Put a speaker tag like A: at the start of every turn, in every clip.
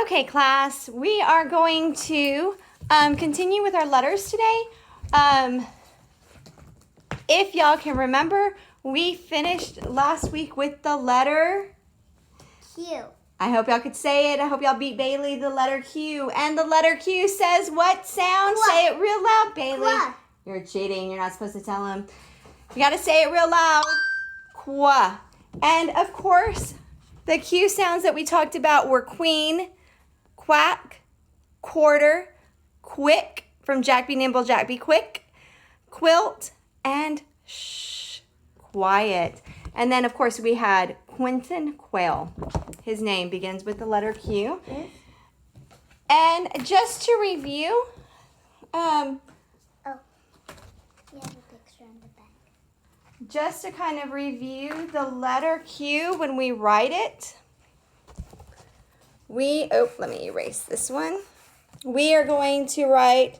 A: Okay, class, we are going to continue with our letters today. If y'all can remember, we finished last week with the letter
B: Q.
A: I hope y'all could say it. I hope y'all beat Bailey, the letter Q. And the letter Q says what sound?
B: Qua.
A: Say it real loud, Bailey.
B: Qua.
A: You're cheating. You're not supposed to tell him. You got to say it real loud. Qua. And, of course, the Q sounds that we talked about were queen, quack, quarter, quick, from Jack Be Nimble, Jack Be Quick, quilt, and shh, quiet. And then, of course, we had Quentin Quayle. His name begins with the letter Q. And just to review,
B: Oh, you have a picture on the back.
A: just to kind of review the letter Q when we write it, let me erase this one. We are going to write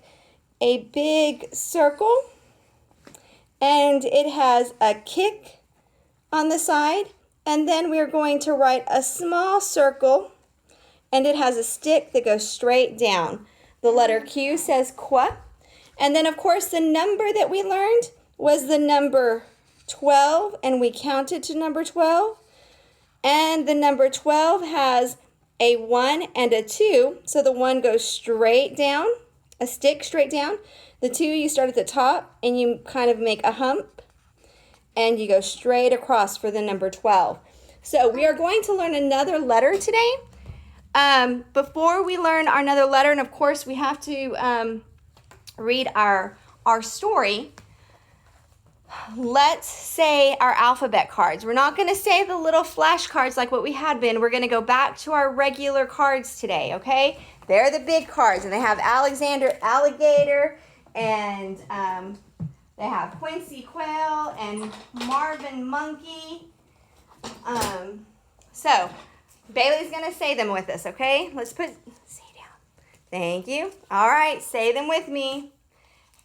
A: a big circle, and it has a kick on the side, and then we're going to write a small circle, and it has a stick that goes straight down. The letter Q says qua, and then of course the number that we learned was the number 12, and we counted to number 12, and the number 12 has a 1 and a 2, so the 1 goes straight down, a stick straight down. The 2, you start at the top, and you kind of make a hump, and you go straight across for the number 12. So we are going to learn another letter today. Before we learn another letter, and of course we have to read our story, let's say our alphabet cards. We're not going to say the little flashcards like what we had been. We're going to go back to our regular cards today, okay? They're the big cards, and they have Alexander Alligator, and they have Quincy Quail and Marvin Monkey. So Bailey's going to say them with us, okay? Let's say down. Thank you. All right, say them with me.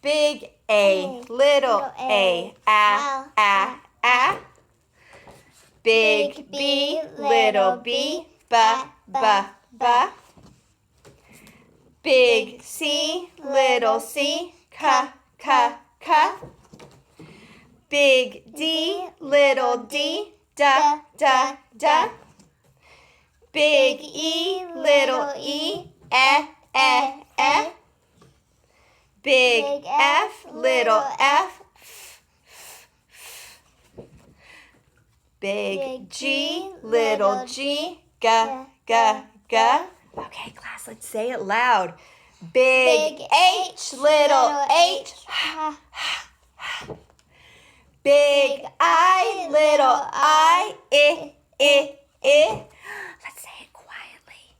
A: Big A, little A, a. Big B, little B, ba. Big C, little C, ka. Big D, little D, da. Big E, little E, eh. Big F, little F. Big G, little G, ga. Okay, class, let's say it loud. Big H, little H. Big I, little I, Let's say it quietly.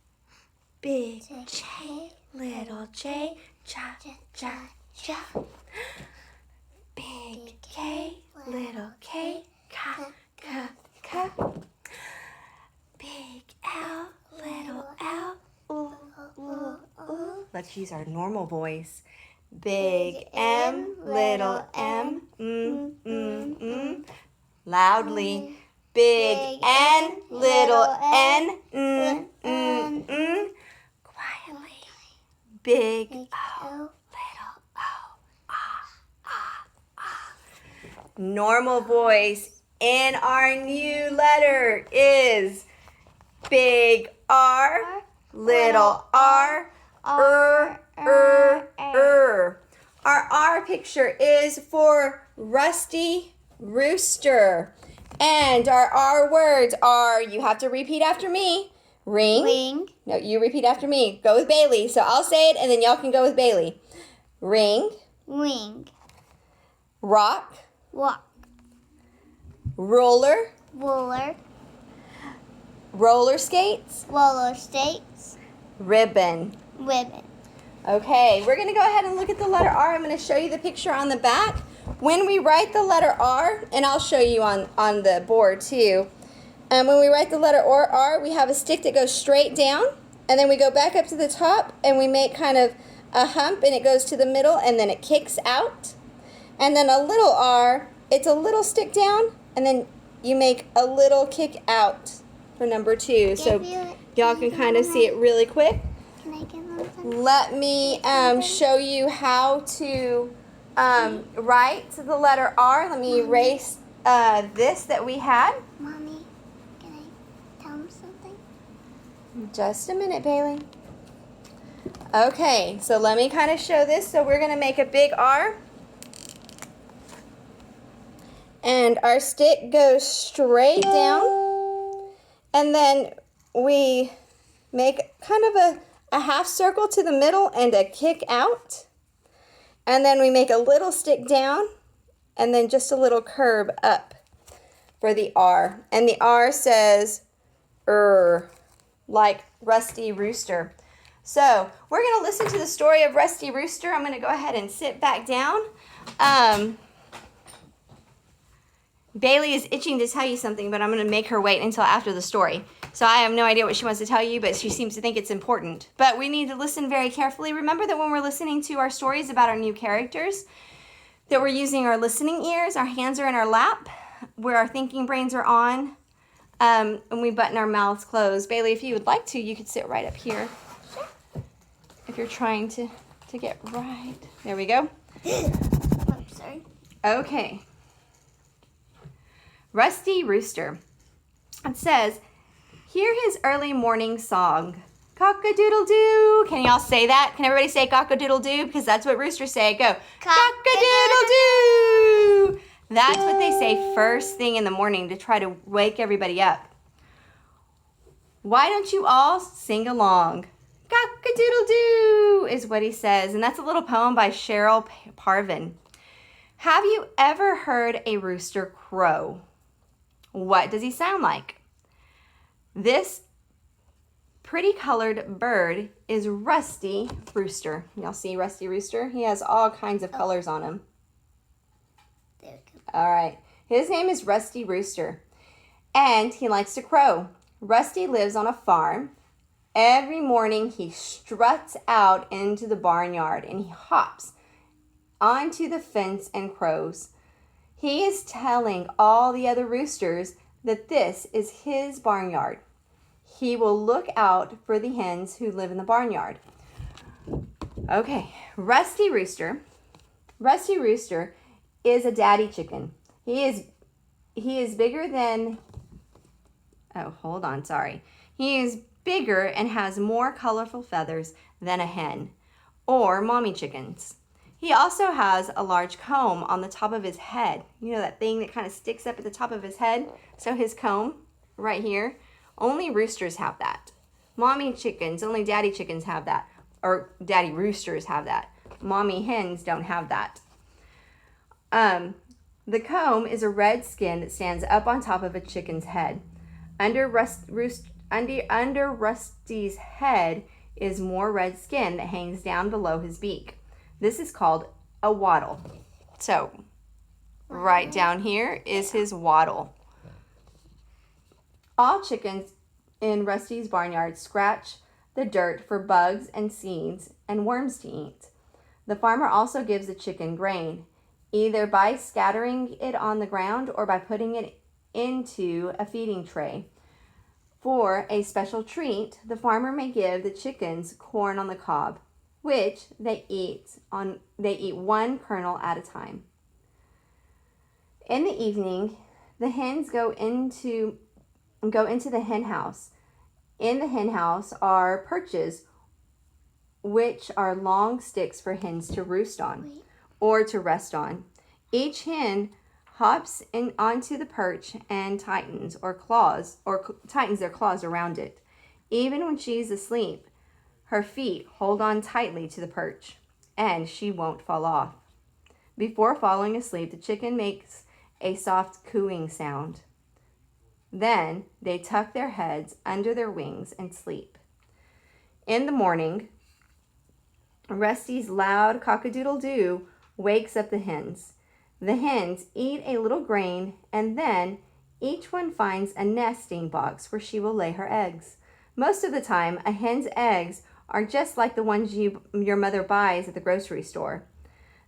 A: Big J, little J, ja. Big K, little K, ka. Big L, little L, ooh. Let's use our normal voice. Big M, little M, Loudly. Big N, little N, Quietly. Big O, little O, ah. Normal voice in our new letter is big R, little R, Our R picture is for Rusty Rooster. And our R words are, you have to repeat after me. Ring. No, you repeat after me. Go with Bailey. So I'll say it and then y'all can go with Bailey. Ring. Rock. Roller. Roller skates. Ribbon. Okay, we're going to go ahead and look at the letter R. I'm going to show you the picture on the back. When we write the letter R, and I'll show you on the board too, when we write the letter R, we have a stick that goes straight down, and then we go back up to the top, and we make kind of a hump, and it goes to the middle, and then it kicks out. And then a little R, it's a little stick down, and then you make a little kick out for number 2. So Y'all can kind of see it really quick.
B: Can I get one?
A: Let me show you how to write the letter R. Let me erase this that we had.
B: Mommy, can I tell him something?
A: Just a minute, Bailey. Okay, so let me kind of show this. So we're going to make a big R. And our stick goes straight down. And then we make kind of a half circle to the middle and a kick out. And then we make a little stick down and then just a little curve up for the R. And the R says like Rusty Rooster. So we're going to listen to the story of Rusty Rooster. I'm going to go ahead and sit back down. Bailey is itching to tell you something, but I'm going to make her wait until after the story. So I have no idea what she wants to tell you, but she seems to think it's important. But we need to listen very carefully. Remember that when we're listening to our stories about our new characters, that we're using our listening ears, our hands are in our lap, where our thinking brains are on, and we button our mouths closed. Bailey, if you would like to, you could sit right up here.
B: Sure.
A: If you're trying to get right. There we go.
B: I'm sorry.
A: Okay. Rusty Rooster. It says, hear his early morning song. Cock-a-doodle-doo. Can y'all say that? Can everybody say cock-a-doodle-doo? Because that's what roosters say. Go. Cock-a-doodle-doo. That's what they say first thing in the morning to try to wake everybody up. Why don't you all sing along? Cock-a-doodle-doo is what he says. And that's a little poem by Cheryl Parvin. Have you ever heard a rooster crow? What does he sound like? This pretty colored bird is Rusty Rooster. Y'all see Rusty Rooster? He has all kinds of colors on him.
B: There we go.
A: All right. His name is Rusty Rooster, and he likes to crow. Rusty lives on a farm. Every morning he struts out into the barnyard and he hops onto the fence and crows. He is telling all the other roosters that this is his barnyard. He will look out for the hens who live in the barnyard. Okay, Rusty Rooster. Rusty Rooster is a daddy chicken. He is bigger than, He is bigger and has more colorful feathers than a hen or mommy chickens. He also has a large comb on the top of his head. You know that thing that kind of sticks up at the top of his head? So his comb right here, only roosters have that. Mommy chickens, only daddy chickens have that. Or daddy roosters have that. Mommy hens don't have that. The comb is a red skin that stands up on top of a chicken's head. Under Rusty's head is more red skin that hangs down below his beak. This is called a wattle. So, right down here is his wattle. All chickens in Rusty's barnyard scratch the dirt for bugs and seeds and worms to eat. The farmer also gives the chicken grain, either by scattering it on the ground or by putting it into a feeding tray. For a special treat, the farmer may give the chickens corn on the cob, which they eat one kernel at a time. In the evening, the hens go into the hen house. In the hen house are perches, which are long sticks for hens to roost on or to rest on. Each hen hops onto the perch and tightens their claws around it. Even when she's asleep, her feet hold on tightly to the perch, and she won't fall off. Before falling asleep, the chicken makes a soft cooing sound. Then they tuck their heads under their wings and sleep. In the morning, Rusty's loud cock-a-doodle-doo wakes up the hens. The hens eat a little grain, and then each one finds a nesting box where she will lay her eggs. Most of the time, a hen's eggs are just like the ones your mother buys at the grocery store.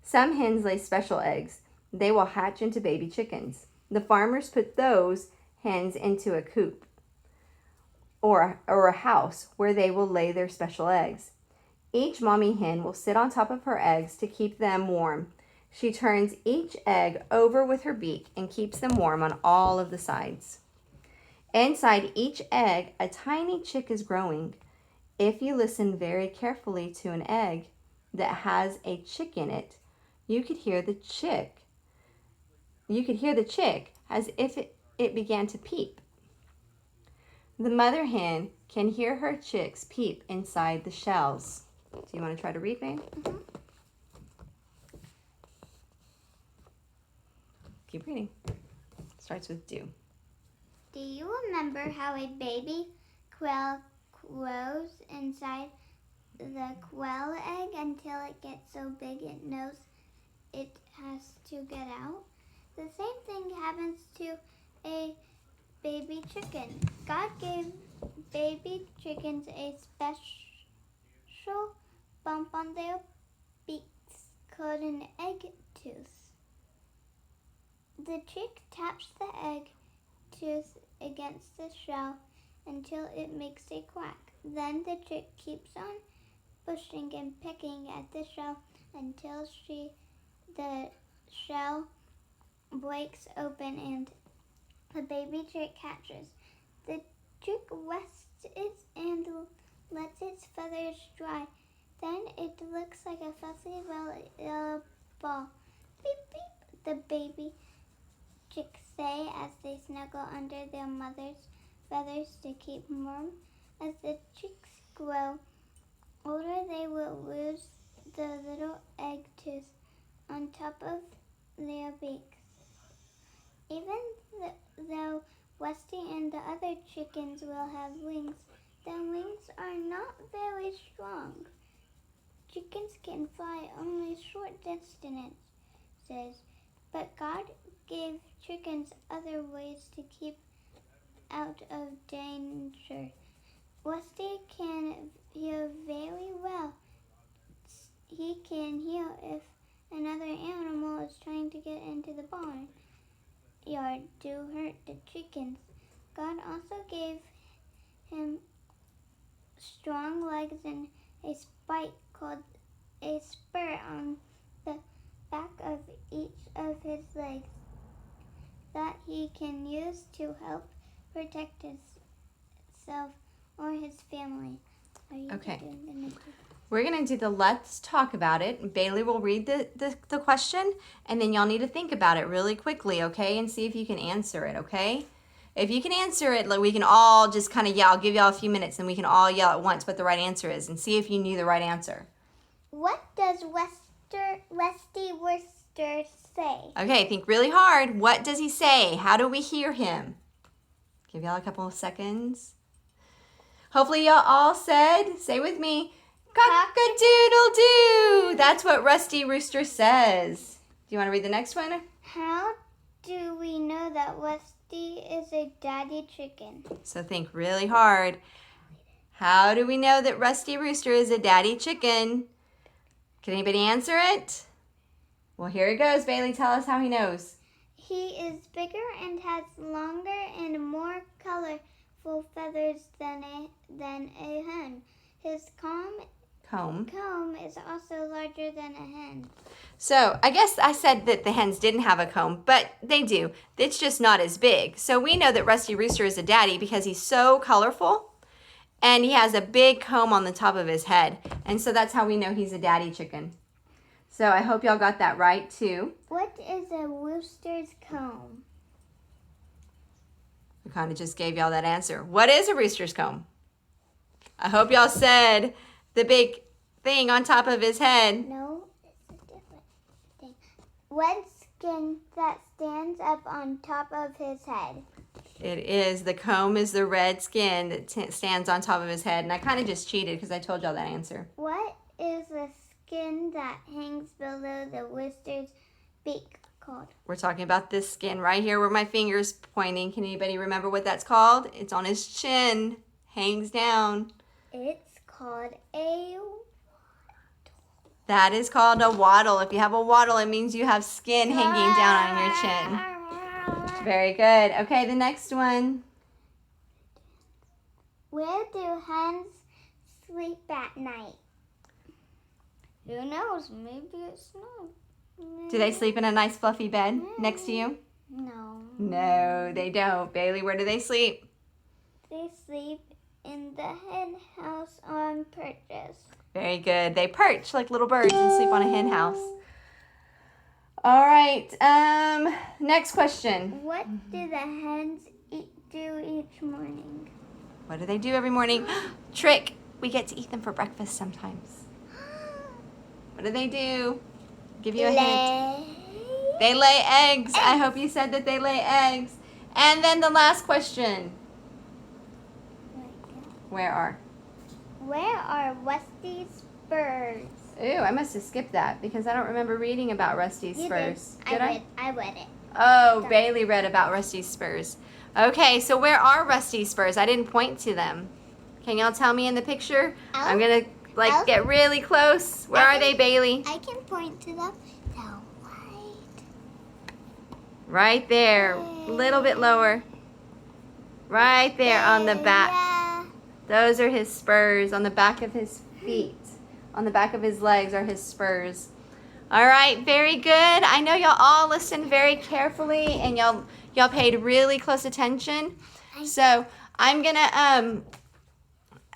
A: Some hens lay special eggs. They will hatch into baby chickens. The farmers put those hens into a coop or a house where they will lay their special eggs. Each mommy hen will sit on top of her eggs to keep them warm. She turns each egg over with her beak and keeps them warm on all of the sides. Inside each egg, a tiny chick is growing. If you listen very carefully to an egg that has a chick in it, you could hear the chick. You could hear the chick as if it began to peep. The mother hen can hear her chicks peep inside the shells. Do you want to try to read, babe?
B: Mm-hmm.
A: Keep reading. Starts with do.
B: Do you remember how a baby quail grows inside the quail egg until it gets so big it knows it has to get out? The same thing happens to a baby chicken. God gave baby chickens a special bump on their beaks called an egg tooth. The chick taps the egg tooth against the shell until it makes a crack. Then the chick keeps on pushing and pecking at the shell until the shell breaks open and the baby chick hatches. The chick rests and lets its feathers dry. Then it looks like a fuzzy yellow ball. Beep, beep, the baby chicks say as they snuggle under their mother's feathers to keep warm. As the chicks grow older, they will lose the little egg tooth on top of their beaks. Even though Rusty and the other chickens will have wings, their wings are not very strong. Chickens can fly only short distances, but God gave chickens other ways to keep out of danger. Rusty can hear very well. He can hear if another animal is trying to get into the barn yard to hurt the chickens. God also gave him strong legs and a spike called a spur on the back of each of his legs that he can use to help protect himself or his family.
A: Okay. We're going to do the let's talk about it. Bailey will read the question, and then y'all need to think about it really quickly, okay? And see if you can answer it, okay? If you can answer it, we can all just kind of yell. I'll give y'all a few minutes, and we can all yell at once what the right answer is and see if you knew the right answer.
B: What does RustyRooster say?
A: Okay, think really hard. What does he say? How do we hear him? Give y'all a couple of seconds. Hopefully y'all all said, say with me, cock-a-doodle-doo. That's what Rusty Rooster says. Do you want to read the next one?
B: How do we know that Rusty is a daddy chicken?
A: So think really hard. How do we know that Rusty Rooster is a daddy chicken? Can anybody answer it? Well, here it goes. Bailey, tell us how he knows.
B: He is bigger and has longer and more colorful feathers than a hen. His comb is also larger than a hen.
A: So I guess I said that the hens didn't have a comb, but they do. It's just not as big. So we know that Rusty Rooster is a daddy because he's so colorful and he has a big comb on the top of his head. And so that's how we know he's a daddy chicken. So I hope y'all got that right too.
B: What is a rooster's comb?
A: I kind of just gave y'all that answer. What is a rooster's comb? I hope y'all said the big thing on top of his head.
B: No, it's a different thing. Red skin that stands up on top of his head.
A: It is. The comb is the red skin that stands on top of his head. And I kind of just cheated because I told y'all that answer.
B: What is the skin that hangs below the rooster's beak called?
A: We're talking about this skin right here where my finger's pointing. Can anybody remember what that's called? It's on his chin. Hangs down.
B: It's called a wattle.
A: That is called a wattle. If you have a wattle, it means you have skin hanging down on your chin. Very good. Okay, the next one.
B: Where do hens sleep at night? Who knows? Maybe it's not.
A: Do they sleep in a nice fluffy bed next to you?
B: No.
A: No, they don't. Bailey, where do they sleep?
B: They sleep in the hen house on perches.
A: Very good. They perch like little birds and sleep on a hen house. All right. Next question.
B: What do the hens do each morning?
A: What do they do every morning? Trick. We get to eat them for breakfast sometimes. What do they do? Give you a hint. They lay eggs. I hope you said that they lay eggs. And then the last question. Where are
B: Rusty's spurs?
A: Ooh, I must have skipped that because I don't remember reading about Rusty's spurs.
B: Did I? I read it.
A: Oh,
B: Sorry.
A: Bailey read about Rusty's spurs. Okay, so where are Rusty's spurs? I didn't point to them. Can y'all tell me in the picture? I'm going to get really close. Where are they, Bailey?
B: I can point to them.
A: Right there. A little bit lower. Right there on the back.
B: Yeah.
A: Those are his spurs on the back of his feet. On the back of his legs are his spurs. All right, very good. I know y'all all listened very carefully and y'all paid really close attention. So I'm gonna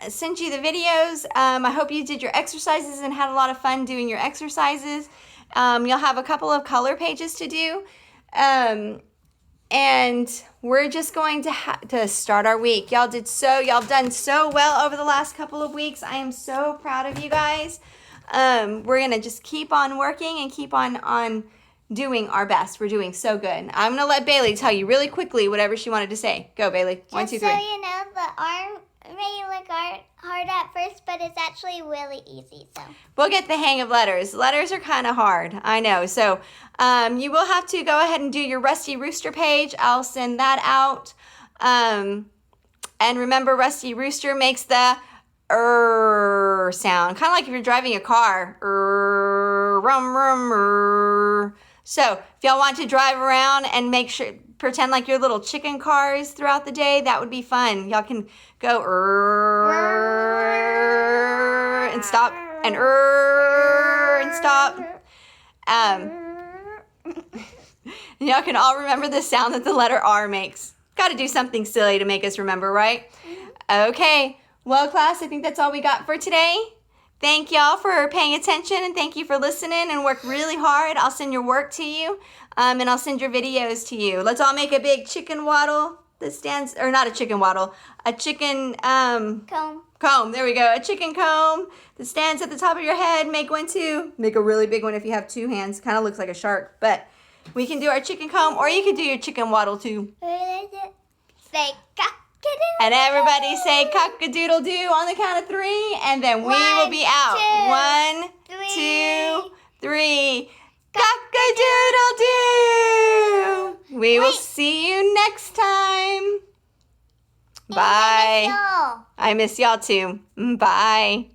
A: send you the videos. I hope you did your exercises and had a lot of fun doing your exercises. You'll have a couple of color pages to do. And we're just going to start our week. Y'all done so well over the last couple of weeks. I am so proud of you guys. We're going to just keep on working and keep on doing our best. We're doing so good. I'm going to let Bailey tell you really quickly whatever she wanted to say. Go, Bailey. 1, 2, 3.
B: Just so you know, the arm may look hard at first, but it's actually really easy. So
A: we'll get the hang of letters. Letters are kind of hard, I know. So you will have to go ahead and do your Rusty Rooster page. I'll send that out. And remember, Rusty Rooster makes the sound, kind of like if you're driving a car. Rum, rum, So if y'all want to drive around and pretend like you're little chicken cars throughout the day, that would be fun. Y'all can go and stop and stop. Y'all can all remember the sound that the letter R makes. Got to do something silly to make us remember, right? Okay. Well, class, I think that's all we got for today. Thank y'all for paying attention and thank you for listening and work really hard. I'll send your work to you and I'll send your videos to you. Let's all make a big chicken waddle that stands, or not a chicken waddle, a chicken comb. There we go. A chicken comb that stands at the top of your head. Make one too. Make a really big one if you have 2 hands. Kind of looks like a shark, but we can do our chicken comb or you can do your chicken waddle too.
B: Say cock-a-doodle-doo.
A: And everybody say cock-a-doodle-doo on the count of 3 and then we will be out. 1, 2, 3. Cock-a-doodle-doo. We will see you next time. Bye. I miss y'all too. Bye.